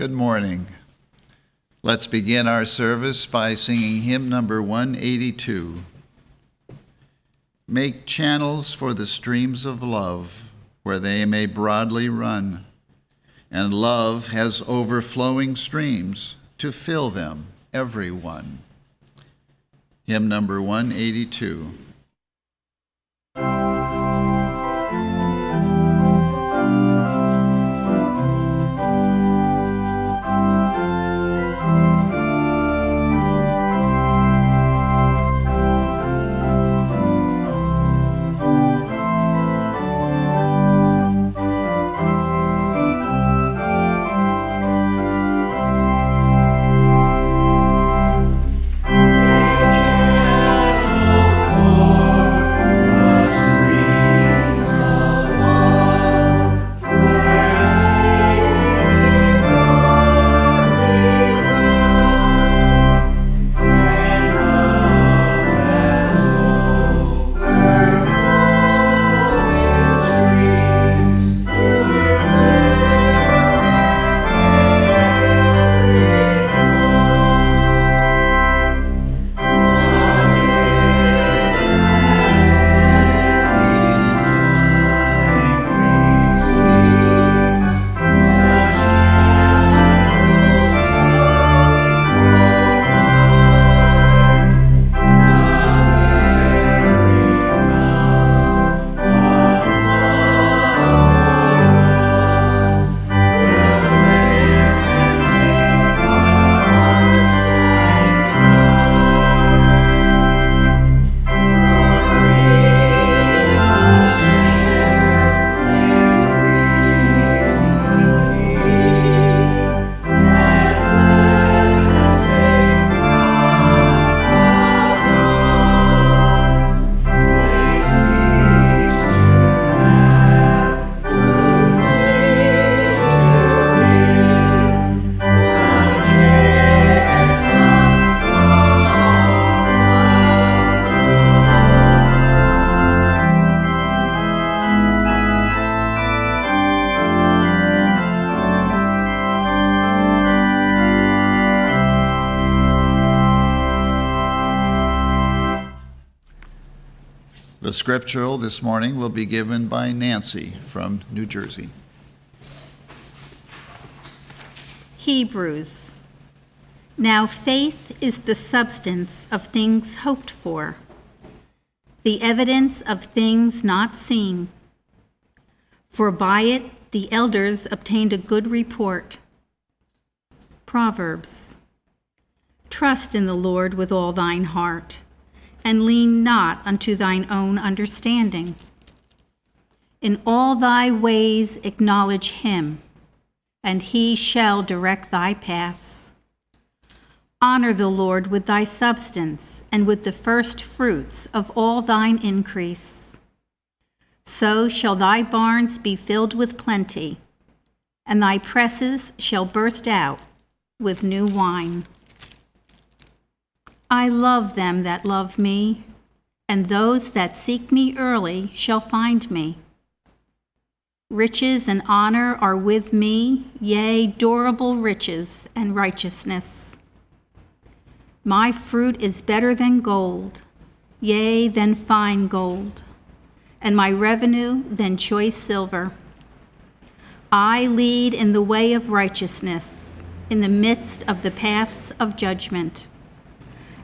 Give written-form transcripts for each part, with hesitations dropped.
Good morning. Let's begin our service by singing hymn number 182. Make channels for the streams of love, where they may broadly run, and love has overflowing streams to fill them, every one. Hymn number 182. The Scriptural this morning will be given by Nancy from New Jersey. Hebrews. Now faith is the substance of things hoped for, the evidence of things not seen. For by it the elders obtained a good report. Proverbs. Trust in the Lord with all thine heart, and lean not unto thine own understanding. In all thy ways acknowledge him, and he shall direct thy paths. Honor the Lord with thy substance, and with the first fruits of all thine increase. So shall thy barns be filled with plenty, and thy presses shall burst out with new wine. I love them that love me, and those that seek me early shall find me. Riches and honor are with me, yea, durable riches and righteousness. My fruit is better than gold, yea, than fine gold, and my revenue than choice silver. I lead in the way of righteousness, in the midst of the paths of judgment,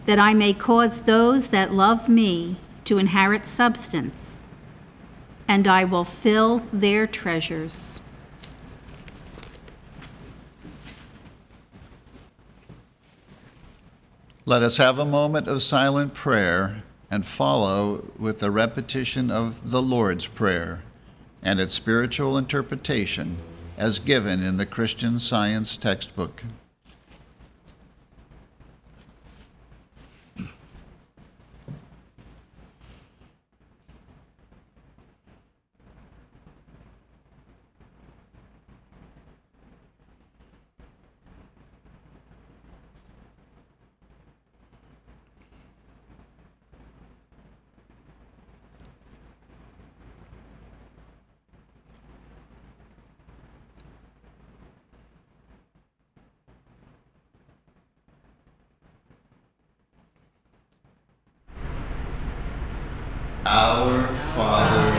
that I may cause those that love me to inherit substance, and I will fill their treasures. Let us have a moment of silent prayer and follow with the repetition of the Lord's Prayer and its spiritual interpretation as given in the Christian Science textbook. Father,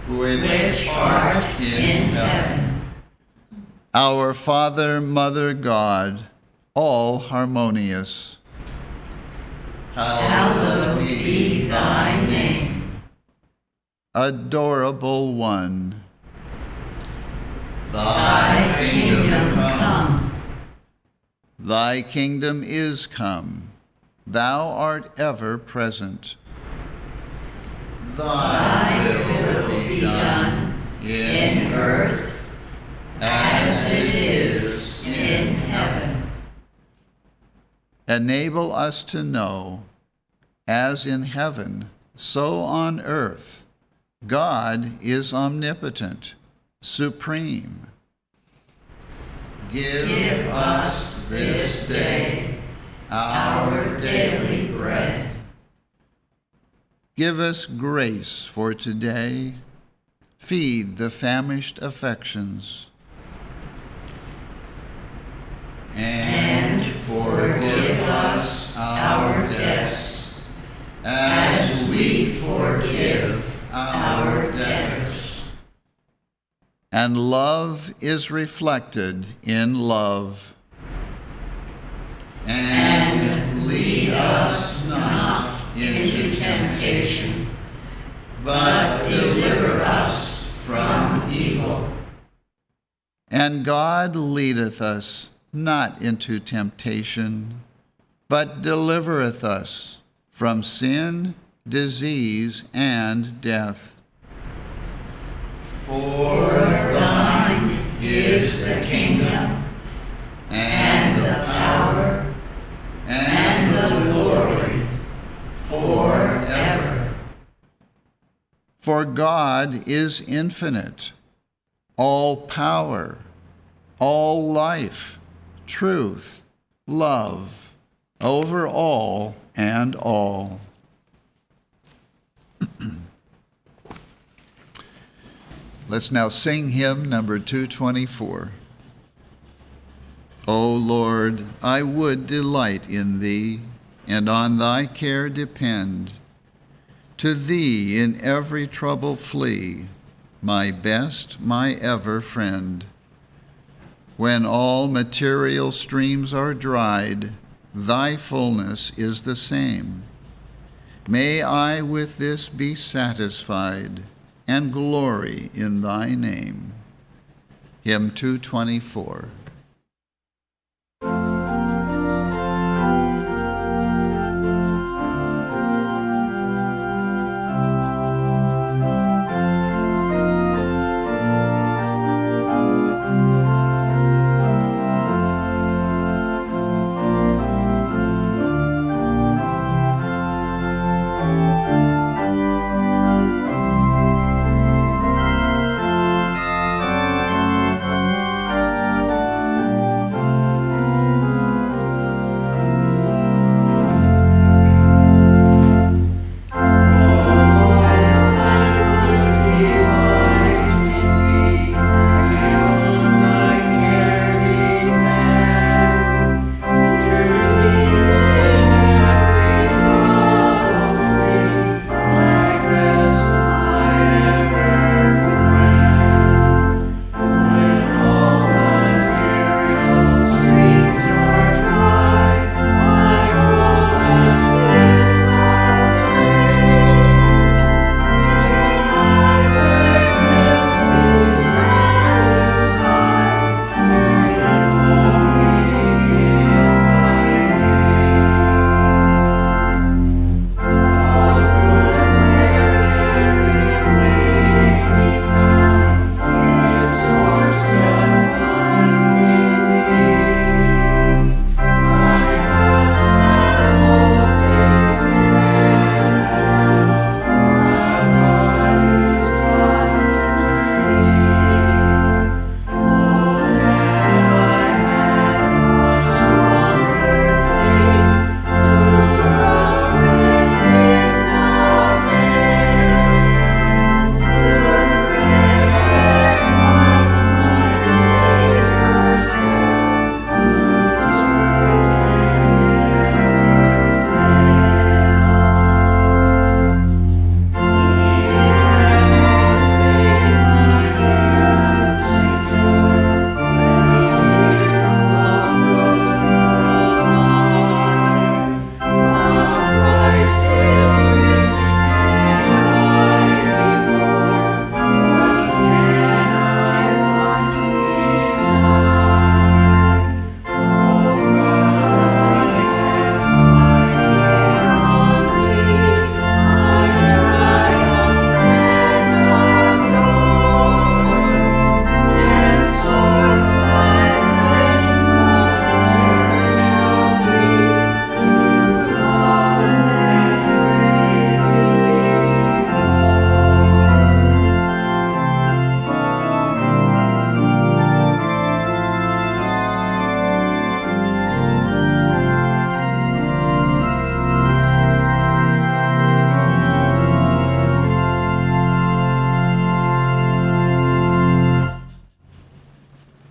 which art in heaven. Our Father, Mother God, all harmonious. Hallowed be thy name. Adorable One. Thy kingdom come. Thy kingdom is come. Thou art ever present. Thy will be done in earth as it is in heaven. Enable us to know, as in heaven, so on earth, God is omnipotent, supreme. Give us this day our daily bread. Give us grace for today. Feed the famished affections. And forgive us our debts, as we forgive our debtors. And love is reflected in love. And lead us not into temptation, but deliver us from evil. And God leadeth us not into temptation, but delivereth us from sin, disease, and death. For thine is the kingdom, and the power, and the glory, forever. For God is infinite, all power, all life, truth, love, over all and all. Let's now sing hymn number 224. O Lord, I would delight in thee, and on thy care depend. To thee in every trouble flee, my best, my ever friend. When all material streams are dried, thy fullness is the same. May I with this be satisfied, and glory in thy name. Hymn 224.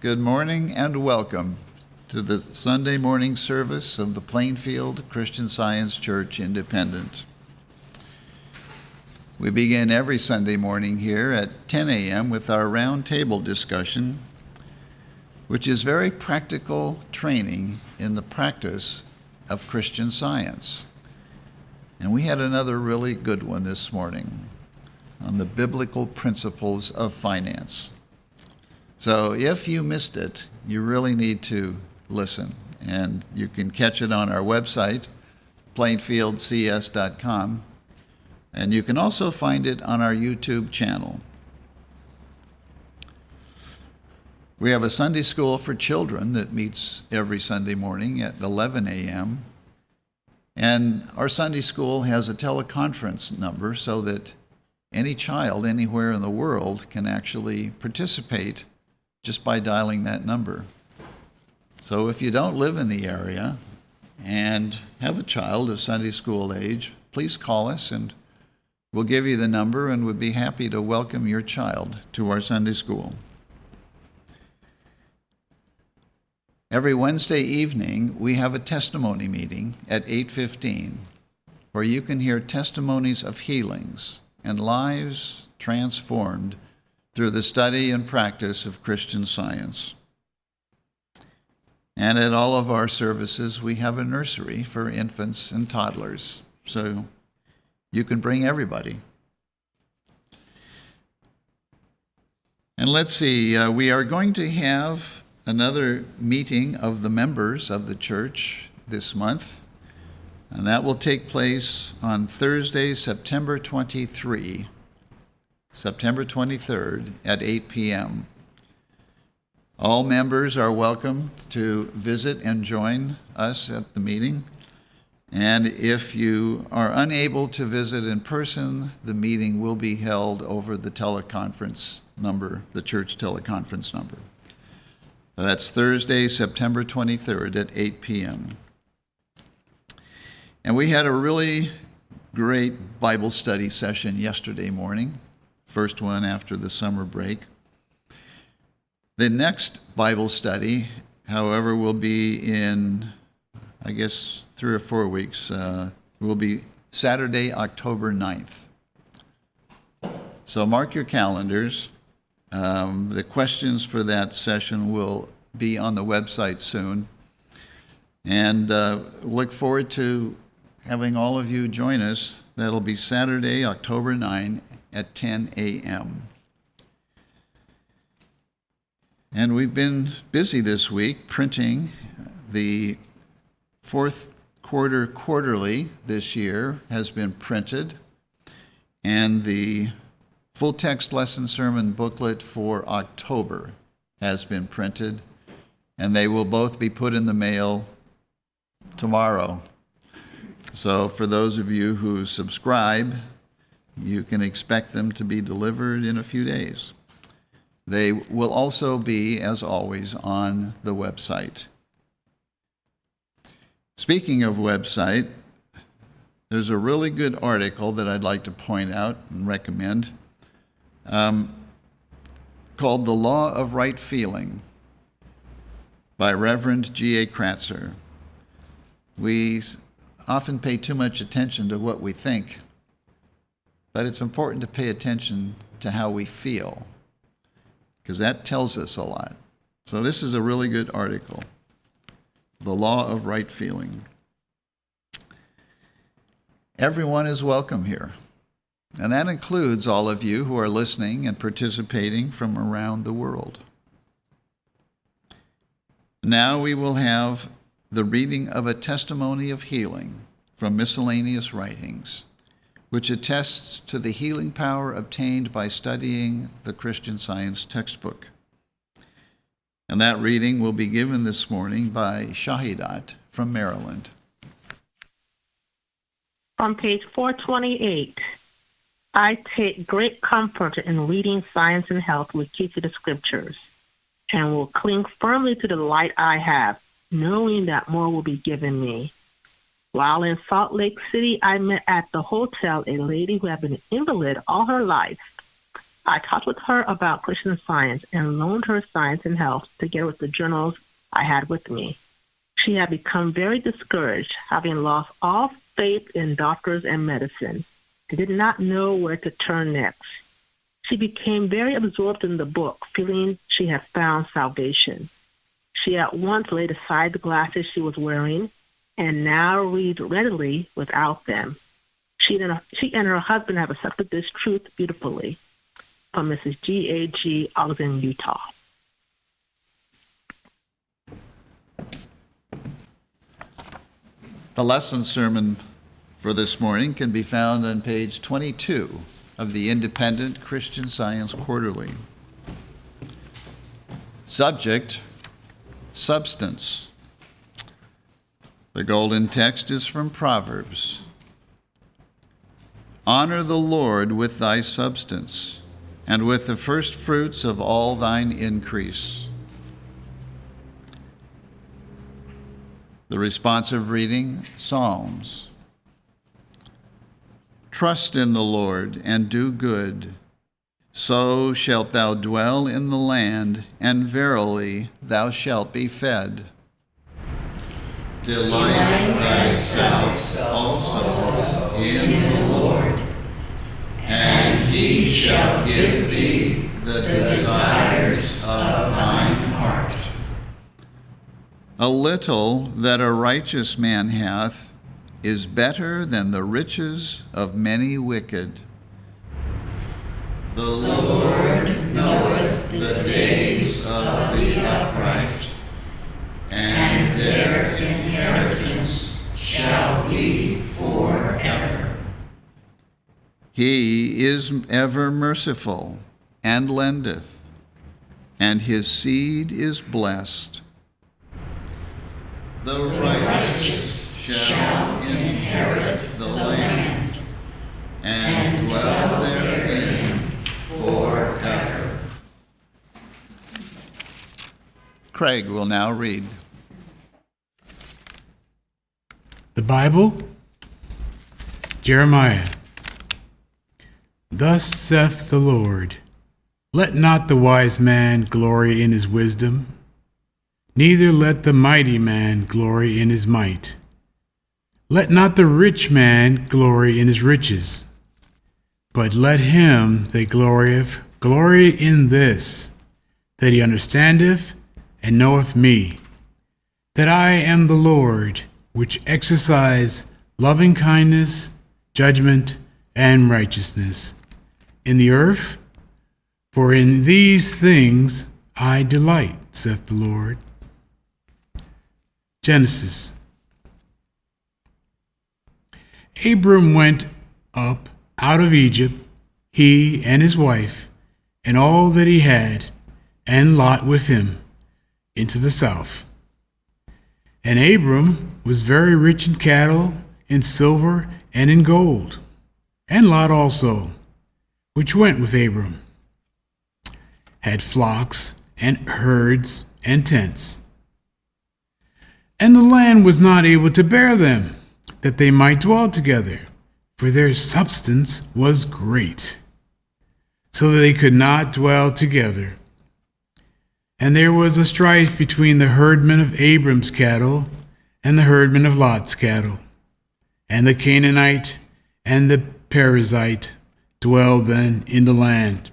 Good morning and welcome to the Sunday morning service of the Plainfield Christian Science Church Independent. We begin every Sunday morning here at 10 a.m. with our round table discussion, which is very practical training in the practice of Christian Science. And we had another really good one this morning on the biblical principles of finance. So if you missed it, you really need to listen. And you can catch it on our website, plainfieldcs.com. And you can also find it on our YouTube channel. We have a Sunday school for children that meets every Sunday morning at 11 a.m. And our Sunday school has a teleconference number so that any child anywhere in the world can actually participate just by dialing that number. So if you don't live in the area and have a child of Sunday school age, please call us and we'll give you the number and we'd be happy to welcome your child to our Sunday school. Every Wednesday evening, we have a testimony meeting at 8:15 where you can hear testimonies of healings and lives transformed through the study and practice of Christian Science. And at all of our services, we have a nursery for infants and toddlers, so you can bring everybody. And let's see, we are going to have another meeting of the members of the church this month, and that will take place on Thursday, September 23rd at 8 p.m. All members are welcome to visit and join us at the meeting. And if you are unable to visit in person, the meeting will be held over the teleconference number, the church teleconference number. That's Thursday, September 23rd at 8 p.m. And we had a really great Bible study session yesterday morning. First one after the summer break. The next Bible study, however, will be in, I guess, 3 or 4 weeks. Will be Saturday, October 9th. So mark your calendars. The questions for that session will be on the website soon. And look forward to having all of you join us. That'll be Saturday, October 9th. At 10 a.m. And we've been busy this week printing the fourth quarter quarterly this year has been printed, and the full text lesson sermon booklet for October has been printed, and they will both be put in the mail tomorrow. So for those of you who subscribe, you can expect them to be delivered in a few days. They will also be, as always, on the website. Speaking of website, there's a really good article that I'd like to point out and recommend called The Law of Right Feeling by Reverend G.A. Kratzer. We often pay too much attention to what we think, but it's important to pay attention to how we feel, because that tells us a lot. So this is a really good article, The Law of Right Feeling. Everyone is welcome here, and that includes all of you who are listening and participating from around the world. Now we will have the reading of a testimony of healing from miscellaneous writings, which attests to the healing power obtained by studying the Christian Science textbook. And that reading will be given this morning by Shahidat from Maryland. On page 428, I take great comfort in reading Science and Health with Key to the Scriptures, and will cling firmly to the light I have, knowing that more will be given me. While in Salt Lake City, I met at the hotel a lady who had been an invalid all her life. I talked with her about Christian Science and loaned her Science and Health together with the journals I had with me. She had become very discouraged, having lost all faith in doctors and medicine, and did not know where to turn next. She became very absorbed in the book, feeling she had found salvation. She at once laid aside the glasses she was wearing and now reads readily without them. She and her husband have accepted this truth beautifully. From Mrs. G.A.G. Ogden, Utah. The lesson sermon for this morning can be found on page 22 of the Independent Christian Science Quarterly. Subject, substance. The golden text is from Proverbs. Honor the Lord with thy substance, and with the first fruits of all thine increase. The responsive reading, Psalms. Trust in the Lord and do good, so shalt thou dwell in the land, and verily thou shalt be fed. Delight thyself also in the Lord, and he shall give thee the desires of thine heart. A little that a righteous man hath is better than the riches of many wicked. The Lord knoweth the days of the upright, and their inheritance shall be forever. He is ever merciful, and lendeth, and his seed is blessed. The righteous shall inherit the land, and dwell therein forever. Craig will now read. The Bible, Jeremiah. Thus saith the Lord, let not the wise man glory in his wisdom, neither let the mighty man glory in his might. Let not the rich man glory in his riches, but let him that glorieth glory in this, that he understandeth and knoweth me, that I am the Lord, which exercise loving kindness, judgment, and righteousness in the earth, for in these things I delight, saith the Lord. Genesis. Abram went up out of Egypt, he and his wife, and all that he had, and Lot with him, into the south. And Abram was very rich in cattle, in silver, and in gold, and Lot also, which went with Abram, had flocks, and herds, and tents. And the land was not able to bear them, that they might dwell together, for their substance was great, so that they could not dwell together. And there was a strife between the herdmen of Abram's cattle and the herdmen of Lot's cattle. And the Canaanite and the Perizzite dwelled then in the land.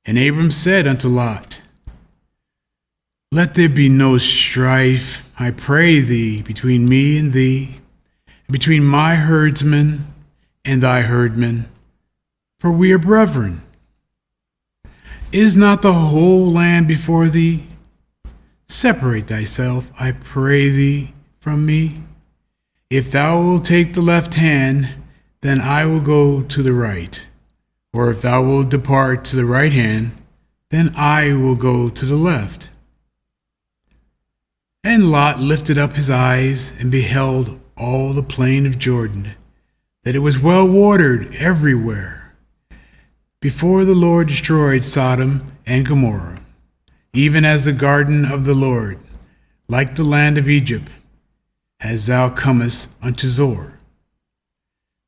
And Abram said unto Lot, let there be no strife, I pray thee, between me and thee, and between my herdsmen and thy herdmen, for we are brethren. Is not the whole land before thee? Separate thyself, I pray thee, from me. If thou wilt take the left hand, then I will go to the right. Or if thou wilt depart to the right hand, then I will go to the left. And Lot lifted up his eyes and beheld all the plain of Jordan, that it was well watered everywhere, before the Lord destroyed Sodom and Gomorrah, even as the garden of the Lord, like the land of Egypt, as thou comest unto Zoar.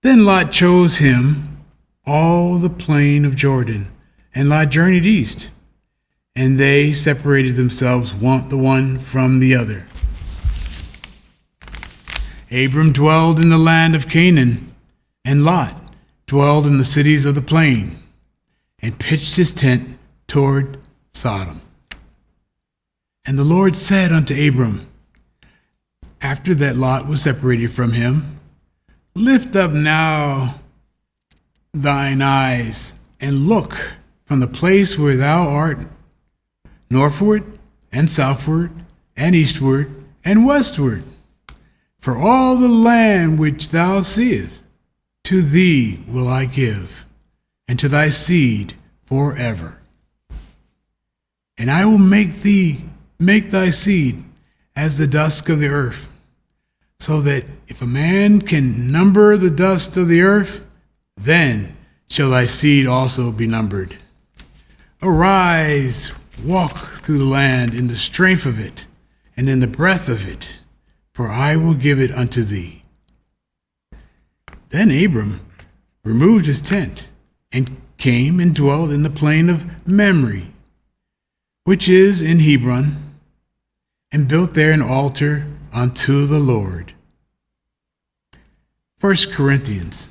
Then Lot chose him all the plain of Jordan, and Lot journeyed east, and they separated themselves the one from the other. Abram dwelled in the land of Canaan, and Lot dwelled in the cities of the plain, and pitched his tent toward Sodom. And the Lord said unto Abram, after that Lot was separated from him, lift up now thine eyes, and look from the place where thou art, northward and southward and eastward and westward. For all the land which thou seest, to thee will I give, and to thy seed forever. And I will make thy seed as the dust of the earth, so that if a man can number the dust of the earth, then shall thy seed also be numbered. Arise, walk through the land in the strength of it, and in the breadth of it, for I will give it unto thee. Then Abram removed his tent, and came and dwelt in the plain of Mamre, which is in Hebron, and built there an altar unto the Lord. 1 Corinthians.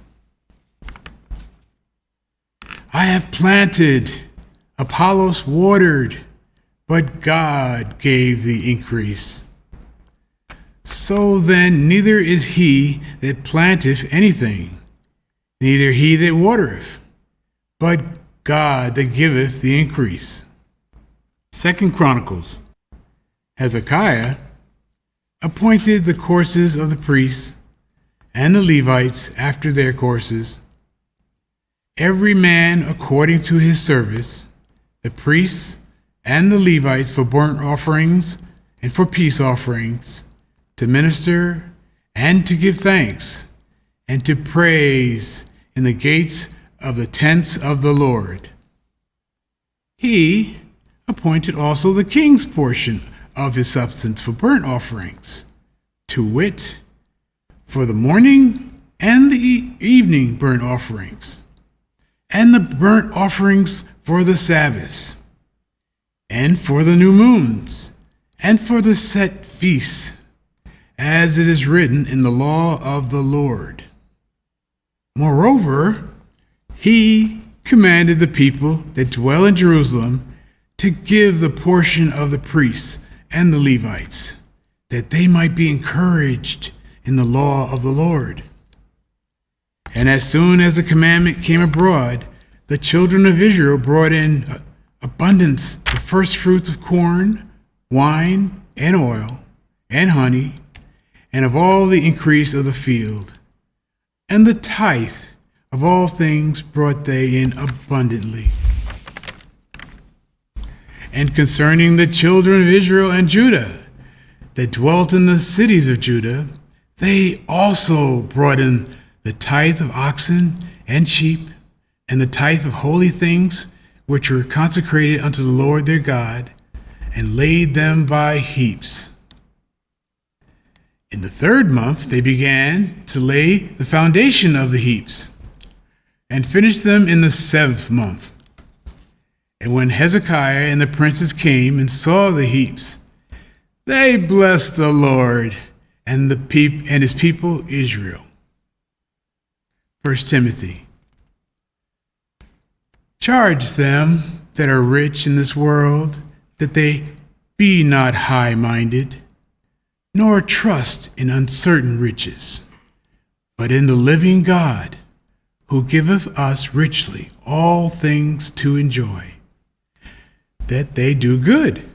I have planted, Apollos watered, but God gave the increase. So then neither is he that planteth anything, neither he that watereth, but God that giveth the increase. 2 Chronicles. Hezekiah appointed the courses of the priests and the Levites after their courses, every man according to his service, the priests and the Levites for burnt offerings and for peace offerings, to minister and to give thanks and to praise in the gates of the tents of the Lord. He appointed also the king's portion of his substance for burnt offerings, to wit, for the morning and the evening burnt offerings, and the burnt offerings for the Sabbaths, and for the new moons, and for the set feasts, as it is written in the law of the Lord. Moreover, he commanded the people that dwell in Jerusalem to give the portion of the priests and the Levites, that they might be encouraged in the law of the Lord. And as soon as the commandment came abroad, the children of Israel brought in abundance the first fruits of corn, wine, and oil, and honey, and of all the increase of the field. And the tithe of all things brought they in abundantly. And concerning the children of Israel and Judah, that dwelt in the cities of Judah, they also brought in the tithe of oxen and sheep, and the tithe of holy things which were consecrated unto the Lord their God, and laid them by heaps. In the 3rd month they began to lay the foundation of the heaps, and finished them in the 7th month. And when Hezekiah and the princes came and saw the heaps, they blessed the Lord and his people Israel. 1 Timothy. Charge them that are rich in this world that they be not high-minded, nor trust in uncertain riches, but in the living God, who giveth us richly all things to enjoy, that they do good,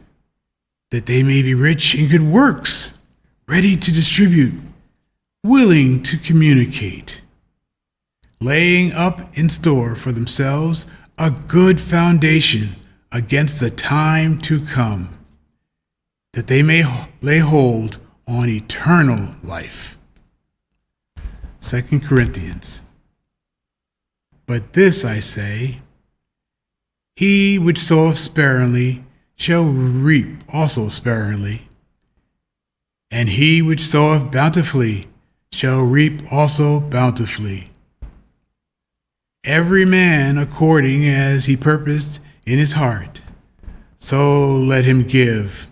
that they may be rich in good works, ready to distribute, willing to communicate, laying up in store for themselves a good foundation against the time to come, that they may lay hold on eternal life. 2 Corinthians. But this I say, he which soweth sparingly shall reap also sparingly, and he which soweth bountifully shall reap also bountifully. every man according as he purposed in his heart, so let him give,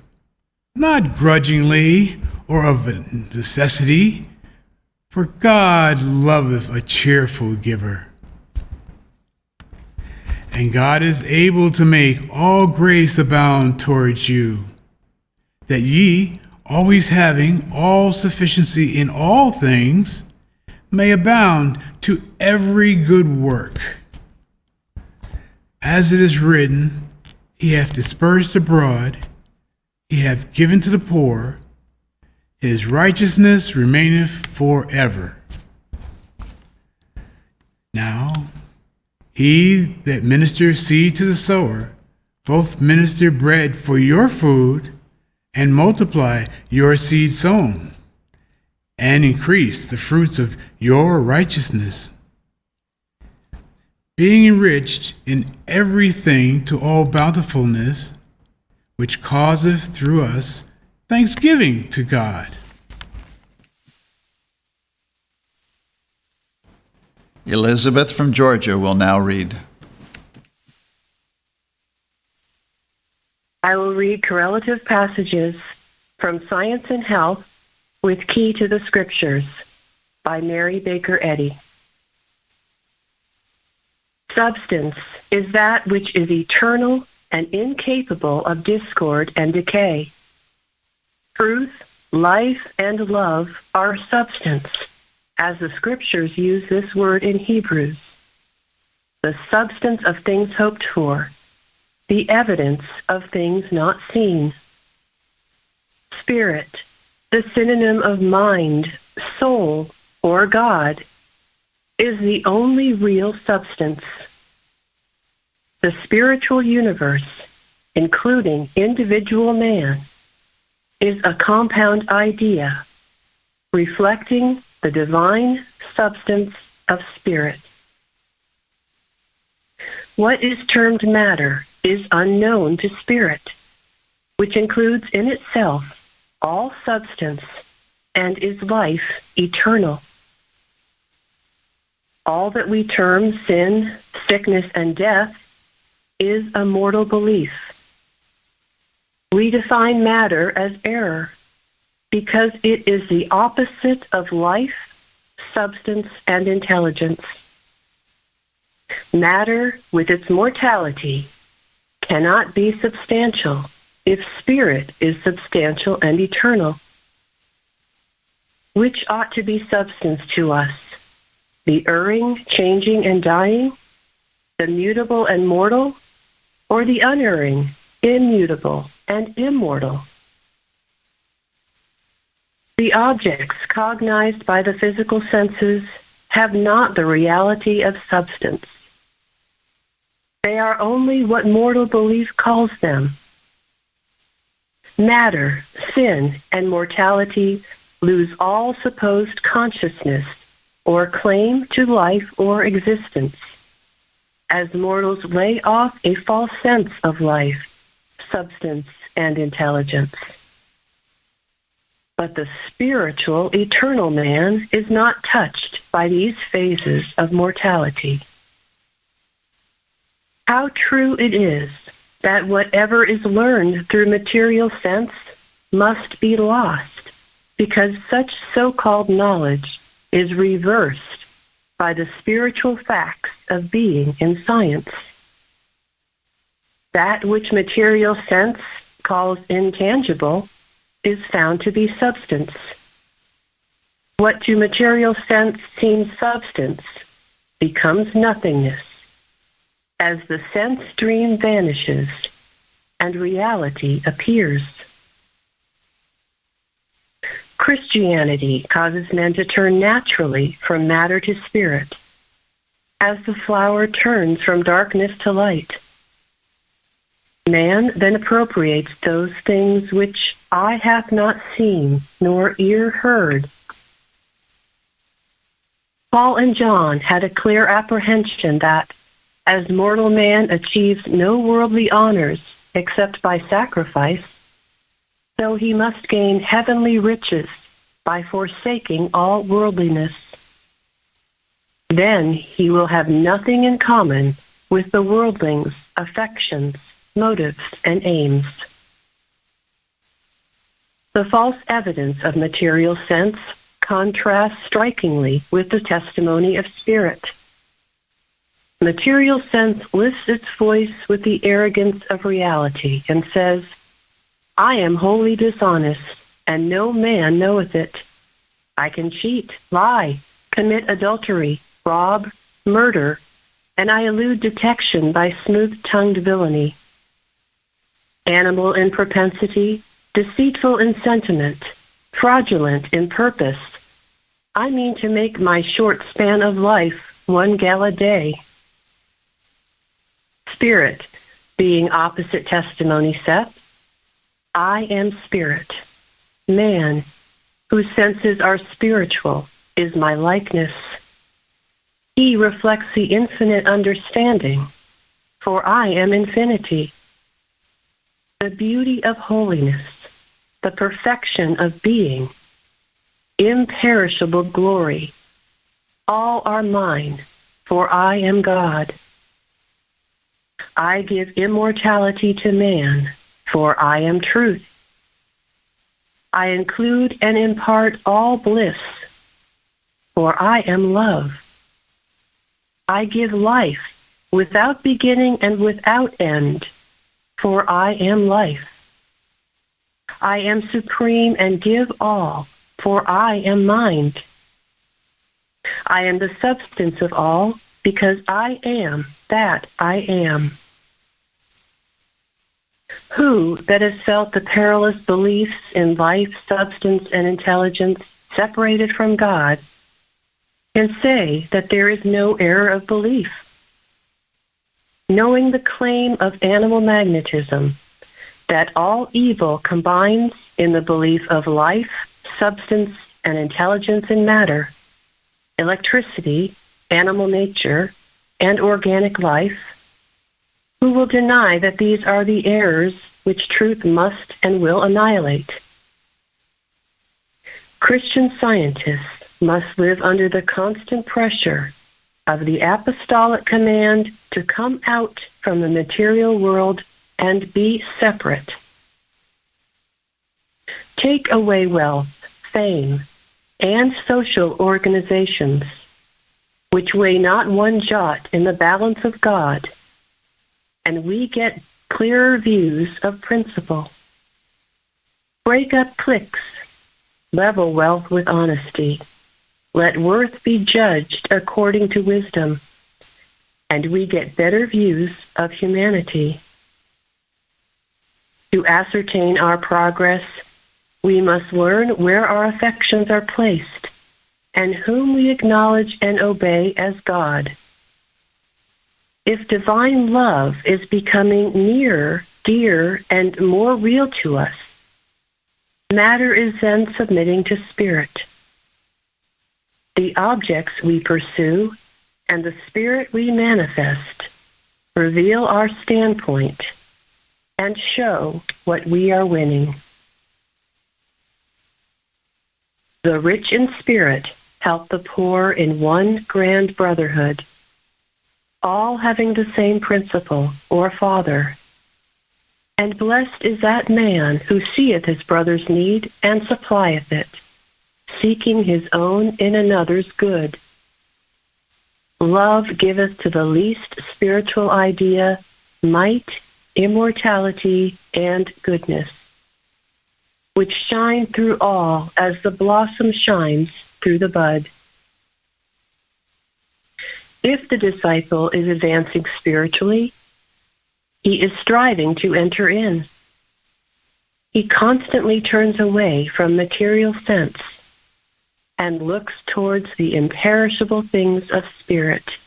not grudgingly or of necessity, for God loveth a cheerful giver. And God is able to make all grace abound towards you, that ye, always having all sufficiency in all things, may abound to every good work. As it is written, He hath dispersed abroad, He hath given to the poor, His righteousness remaineth forever. Now, He that ministers seed to the sower, both minister bread for your food, and multiply your seed sown, and increase the fruits of your righteousness, being enriched in everything to all bountifulness, which causeth through us thanksgiving to God. Elizabeth from Georgia will now read. I will read correlative passages from Science and Health with Key to the Scriptures by Mary Baker Eddy. Substance is that which is eternal and incapable of discord and decay. Truth, life, and love are substance, as the Scriptures use this word in Hebrews. The substance of things hoped for, the evidence of things not seen. Spirit, the synonym of mind, soul, or God, is the only real substance. The spiritual universe, including individual man, is a compound idea, reflecting the divine substance of spirit. What is termed matter is unknown to spirit, which includes in itself all substance and is life eternal. All that we term sin, sickness, and death is a mortal belief. We define matter as error because it is the opposite of life, substance, and intelligence. Matter, with its mortality, cannot be substantial if spirit is substantial and eternal. Which ought to be substance to us? The erring, changing, and dying? The mutable and mortal? Or the unerring, immutable, and immortal? The objects cognized by the physical senses have not the reality of substance. They are only what mortal belief calls them. Matter, sin, and mortality lose all supposed consciousness or claim to life or existence, as mortals lay off a false sense of life, substance, and intelligence. But the spiritual, eternal man is not touched by these phases of mortality. How true it is that whatever is learned through material sense must be lost, because such so-called knowledge is reversed by the spiritual facts of being in science. That which material sense calls intangible is found to be substance. What to material sense seems substance becomes nothingness, as the sense stream vanishes and reality appears. Christianity causes men to turn naturally from matter to spirit, as the flower turns from darkness to light. Man then appropriates those things which eye hath not seen, nor ear heard. Paul and John had a clear apprehension that, as mortal man achieves no worldly honors except by sacrifice, so he must gain heavenly riches by forsaking all worldliness. Then he will have nothing in common with the worldling's affections, motives, and aims. The false evidence of material sense contrasts strikingly with the testimony of spirit. Material sense lifts its voice with the arrogance of reality and says, I am wholly dishonest, and no man knoweth it. I can cheat, lie, commit adultery, rob, murder, and I elude detection by smooth-tongued villainy. Animal in propensity, deceitful in sentiment, fraudulent in purpose, I mean to make my short span of life one gala day. Spirit, being opposite testimony saith, I am spirit. Man, whose senses are spiritual, is my likeness. He reflects the infinite understanding, for I am infinity. The beauty of holiness, the perfection of being, imperishable glory, all are mine, for I am God. I give immortality to man, for I am truth. I include and impart all bliss, for I am love. I give life without beginning and without end, for I am life. I am supreme and give all, for I am mind. I am the substance of all, because I am that I am. Who that has felt the perilous beliefs in life, substance, and intelligence separated from God can say that there is no error of belief? Knowing the claim of animal magnetism, that all evil combines in the belief of life, substance, and intelligence in matter, electricity, animal nature, and organic life, who will deny that these are the errors which truth must and will annihilate? Christian scientists must live under the constant pressure of the apostolic command to come out from the material world and be separate. Take away wealth, fame, and social organizations, which weigh not one jot in the balance of God, and we get clearer views of principle. Break up cliques, level wealth with honesty. Let worth be judged according to wisdom, and we get better views of humanity. To ascertain our progress, we must learn where our affections are placed and whom we acknowledge and obey as God. If divine love is becoming nearer, dearer, and more real to us, matter is then submitting to spirit. The objects we pursue and the spirit we manifest reveal our standpoint and show what we are winning. The rich in spirit help the poor in one grand brotherhood, all having the same principle or Father. And blessed is that man who seeth his brother's need and supplieth it, seeking his own in another's good. Love giveth to the least spiritual idea might, immortality, and goodness, which shine through all as the blossom shines through the bud. If the disciple is advancing spiritually, he is striving to enter in. He constantly turns away from material sense and looks towards the imperishable things of spirit.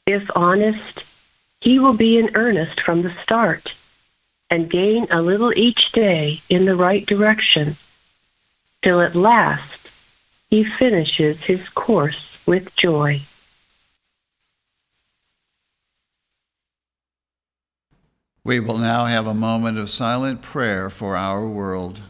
If honest, he will be in earnest from the start and gain a little each day in the right direction, till at last he finishes his course with joy. We will now have a moment of silent prayer for our world.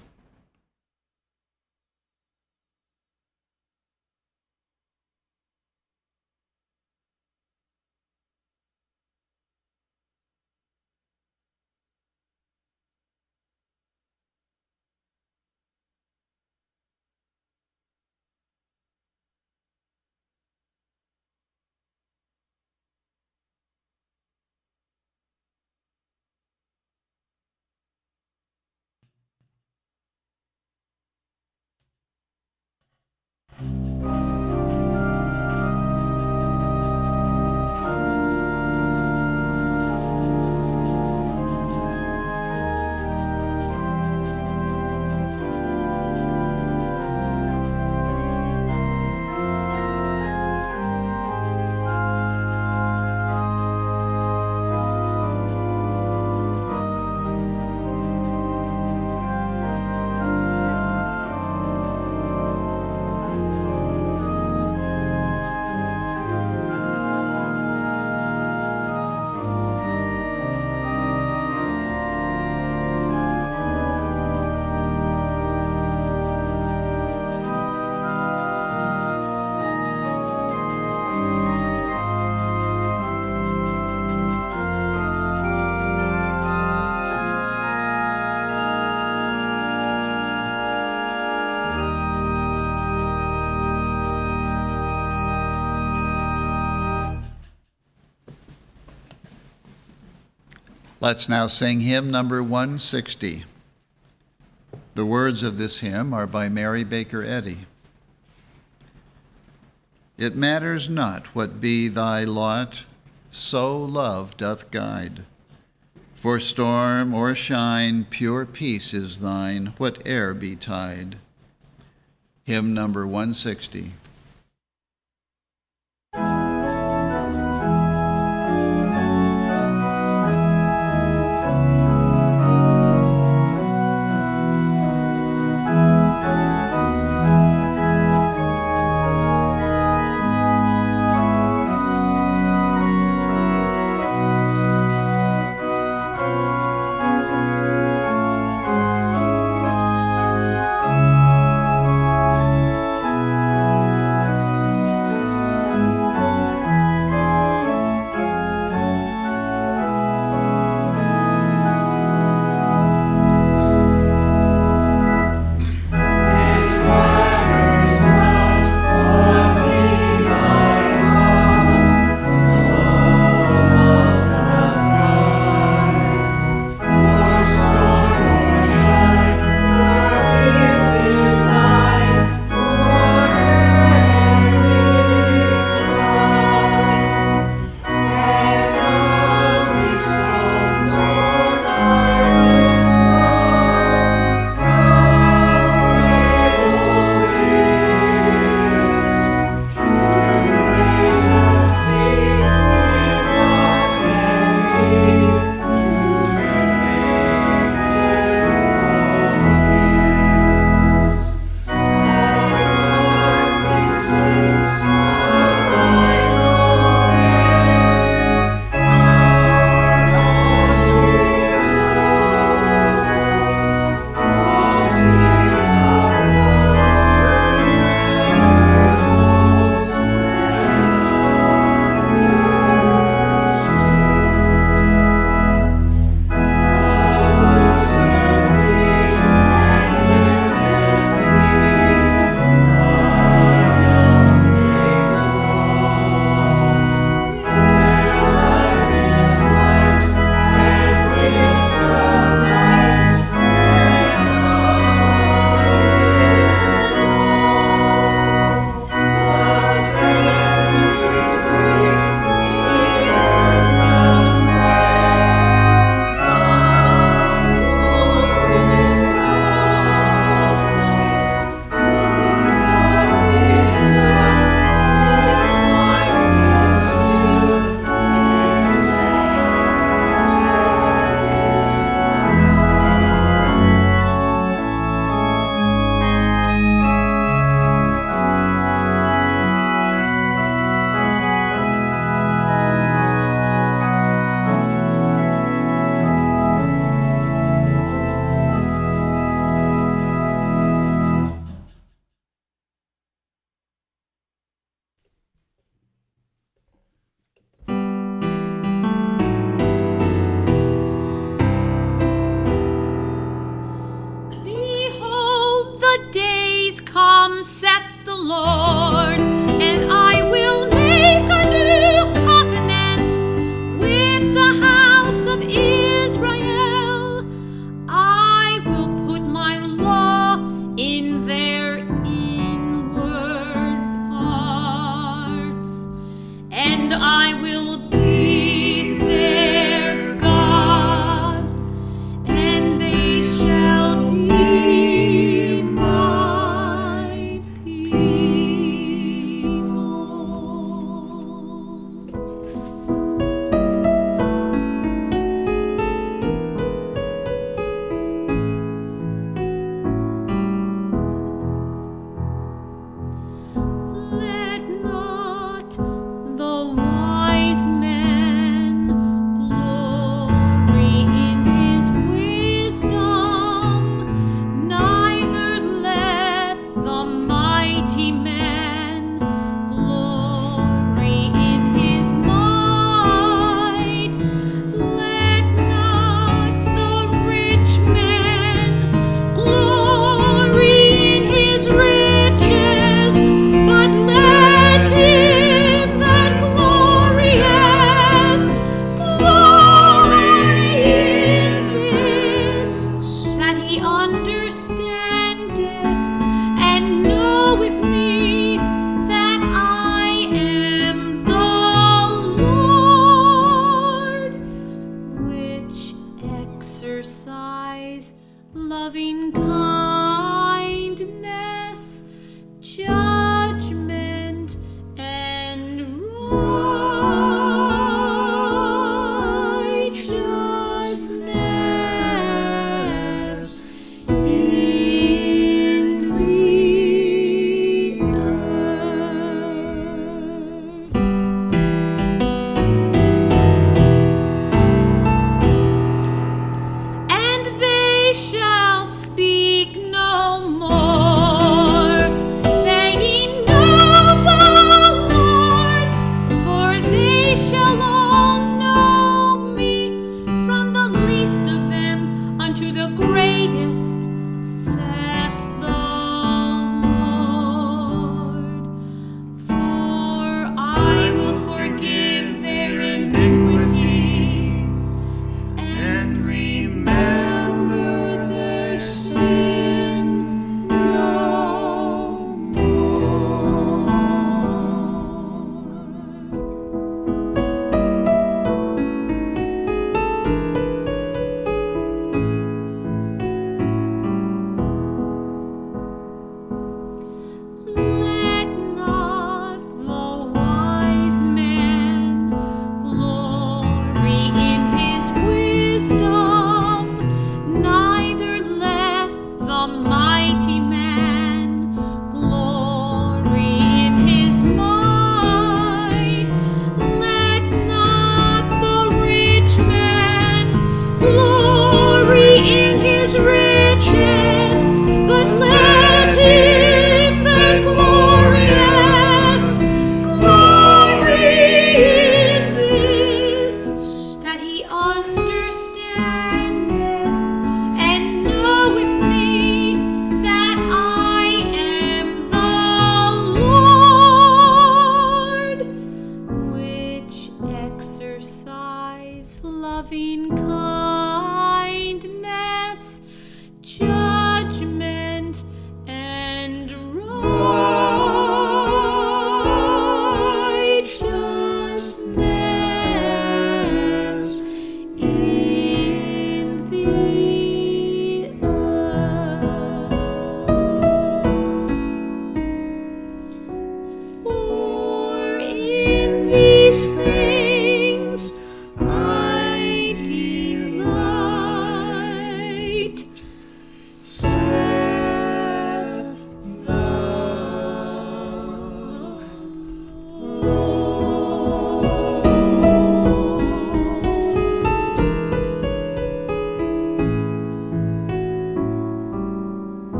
Let's now sing hymn number 160. The words of this hymn are by Mary Baker Eddy. It matters not what be thy lot, so love doth guide. For storm or shine, pure peace is thine, whate'er betide. Hymn number 160.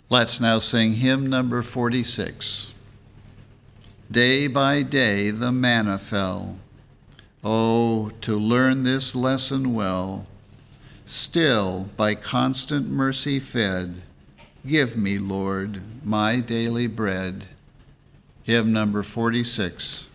Let's now sing hymn number 46. Day by day the manna fell. Oh, to learn this lesson well. Still by constant mercy fed, give me, Lord, my daily bread. Hymn number 46.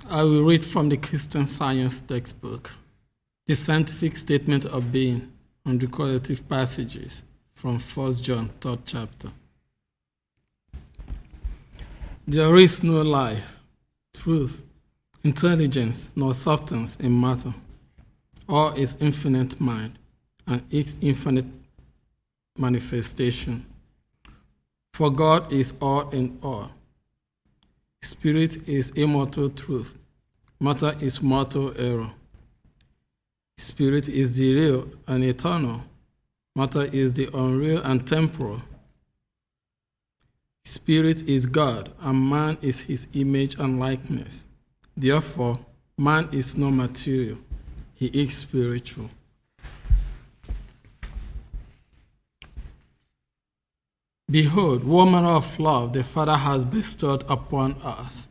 I will read from the Christian Science textbook, the scientific statement of being and the correlative passages from 1 John 3rd chapter. There is no life, truth, intelligence, nor substance in matter, or its infinite mind and its infinite manifestation. For God is all in all. Spirit is immortal truth. Matter is mortal error. Spirit is the real and eternal. Matter is the unreal and temporal. Spirit is God, and man is his image and likeness. Therefore, man is not material. He is spiritual. Behold, what manner of love the Father has bestowed upon us,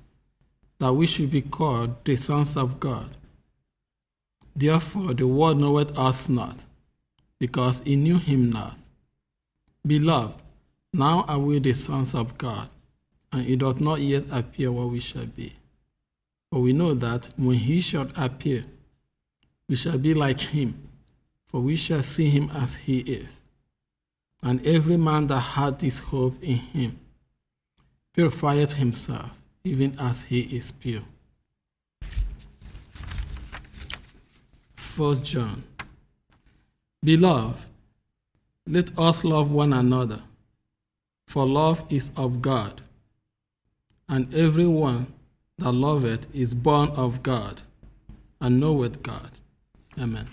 that we should be called the sons of God. Therefore the world knoweth us not, because it knew him not. Beloved, now are we the sons of God, and it doth not yet appear what we shall be. For we know that when he shall appear, we shall be like him, for we shall see him as he is. And every man that hath this hope in him purifieth himself, even as he is pure. 1 John. Beloved, let us love one another, for love is of God, and every one that loveth is born of God, and knoweth God. Amen.